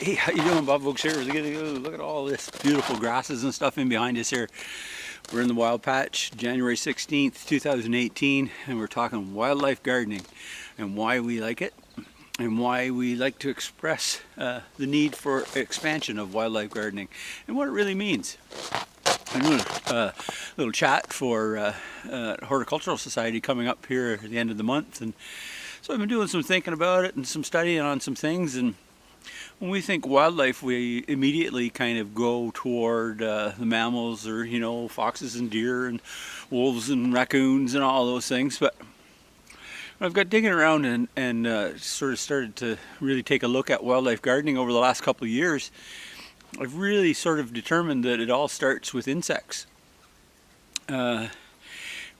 Hey, how you doing? Bob Oakes here. Look at all this beautiful grasses and stuff in behind us here. We're in the Wild Patch, January 16th, 2018, and we're talking wildlife gardening and why we like it and why we like to express the need for expansion of wildlife gardening and what it really means. I'm doing a little chat for Horticultural Society coming up here at the end of the month, and so I've been doing some thinking about it and some studying on some things. And when we think wildlife, we immediately kind of go toward the mammals, or foxes and deer and wolves and raccoons and all those things. But I've got digging around and sort of started to really take a look at wildlife gardening over the last couple of years. I've really sort of determined that it all starts with insects.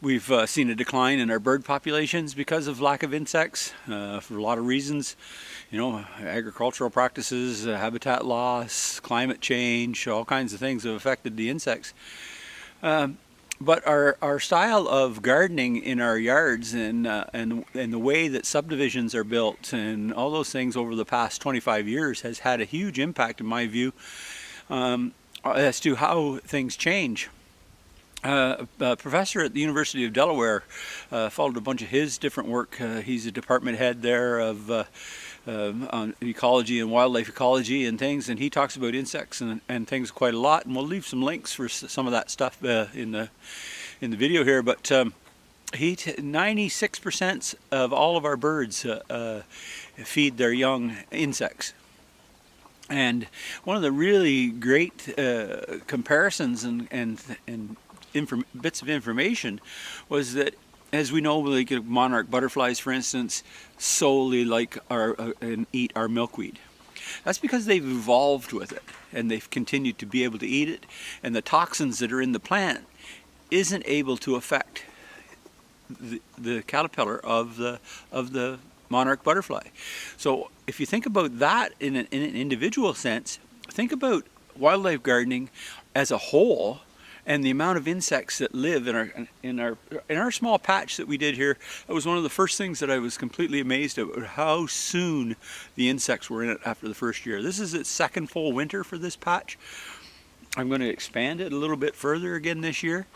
We've seen a decline in our bird populations because of lack of insects for a lot of reasons. Agricultural practices, habitat loss, climate change, all kinds of things have affected the insects. But our style of gardening in our yards and the way that subdivisions are built and all those things over the past 25 years has had a huge impact, in my view, as to how things change. A professor at the University of Delaware followed a bunch of his different work. He's a department head there of on ecology and wildlife ecology and things, and he talks about insects and things quite a lot, and we'll leave some links for some of that stuff in the video here. But 96% of all of our birds feed their young insects. And one of the really great comparisons and bits of information was that, as we know, like monarch butterflies, for instance, solely like and eat our milkweed. That's because they've evolved with it and they've continued to be able to eat it, and the toxins that are in the plant isn't able to affect the caterpillar of the monarch butterfly. So if you think about that in an individual sense, think about wildlife gardening as a whole. And the amount of insects that live in our small patch that we did here, that was one of the first things that I was completely amazed at, how soon the insects were in it after the first year. This is its second full winter for this patch. I'm going to expand it a little bit further again this year.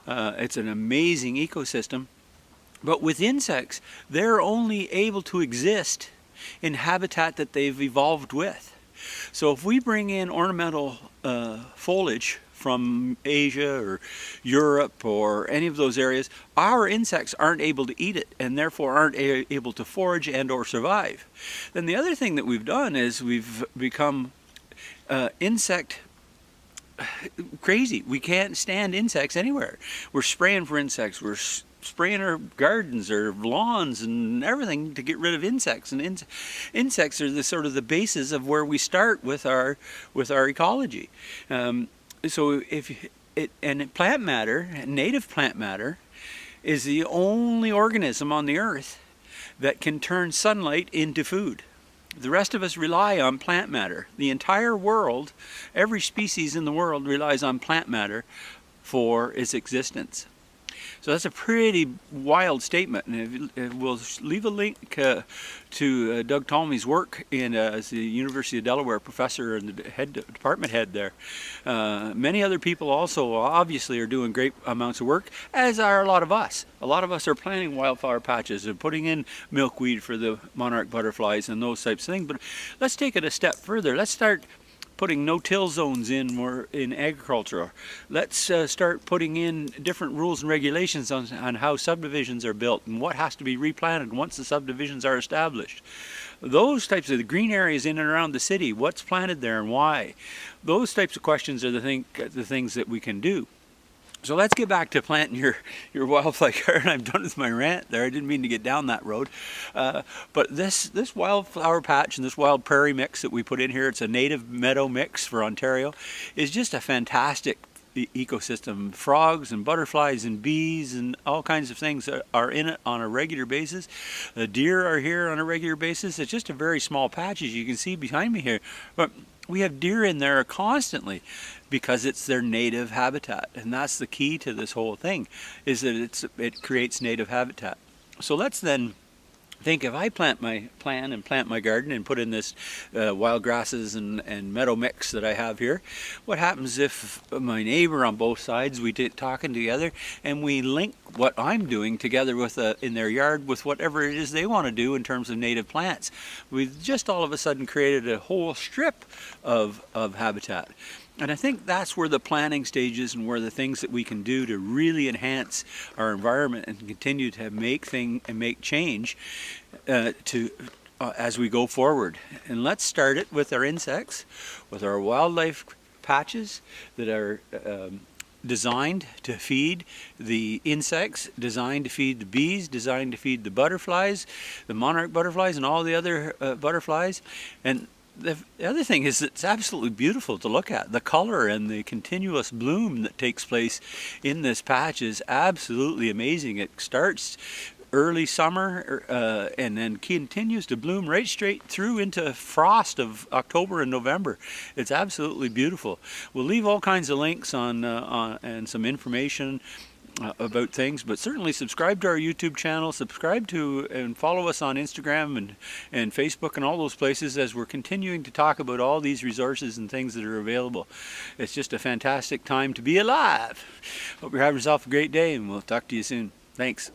It's an amazing ecosystem. But with insects, they're only able to exist in habitat that they've evolved with. So if we bring in ornamental foliage from Asia or Europe or any of those areas, our insects aren't able to eat it and therefore aren't able to forage and or survive. Then the other thing that we've done is we've become insect crazy. We can't stand insects anywhere. We're spraying for insects. We're spraying our gardens or lawns and everything to get rid of insects. And insects are the sort of the basis of where we start with our ecology. So plant matter, native plant matter, is the only organism on the earth that can turn sunlight into food. The rest of us rely on plant matter. The entire world, every species in the world relies on plant matter for its existence. So that's a pretty wild statement, and we'll leave a link to Doug Tolmie's work as the University of Delaware professor and the department head there. Many other people also obviously are doing great amounts of work, as are a lot of us. A lot of us are planting wildflower patches and putting in milkweed for the monarch butterflies and those types of things. But let's take it a step further. Let's start putting no-till zones in agriculture. Let's start putting in different rules and regulations on how subdivisions are built and what has to be replanted once the subdivisions are established. Those types of the green areas in and around the city, what's planted there and why? Those types of questions are the things that we can do. So let's get back to planting your wildflower garden. I'm done with my rant there. I didn't mean to get down that road. But this wildflower patch and this wild prairie mix that we put in here, it's a native meadow mix for Ontario, is just a fantastic ecosystem. Frogs and butterflies and bees and all kinds of things are in it on a regular basis. The deer are here on a regular basis. It's just a very small patch, as you can see behind me here. But we have deer in there constantly because it's their native habitat, and that's the key to this whole thing, is that it creates native habitat. So let's then think if I plant my garden and put in this wild grasses and meadow mix that I have here, what happens if my neighbor on both sides, we talking together and we link what I'm doing together with in their yard with whatever it is they want to do in terms of native plants. We've just all of a sudden created a whole strip of habitat. And I think that's where the planning stage is, and where the things that we can do to really enhance our environment and continue to make change as we go forward. And let's start it with our insects, with our wildlife patches that are designed to feed the insects, designed to feed the bees, designed to feed the butterflies, the monarch butterflies and all the other butterflies. And the other thing is, it's absolutely beautiful to look at. The color and the continuous bloom that takes place in this patch is absolutely amazing. It starts early summer and then continues to bloom right straight through into frost of October and November. It's absolutely beautiful. We'll leave all kinds of links on and some information about things, but certainly subscribe to our YouTube channel, subscribe to and follow us on Instagram and Facebook and all those places, as we're continuing to talk about all these resources and things that are available. It's just a fantastic time to be alive. Hope you're having yourself a great day, and we'll talk to you soon. Thanks.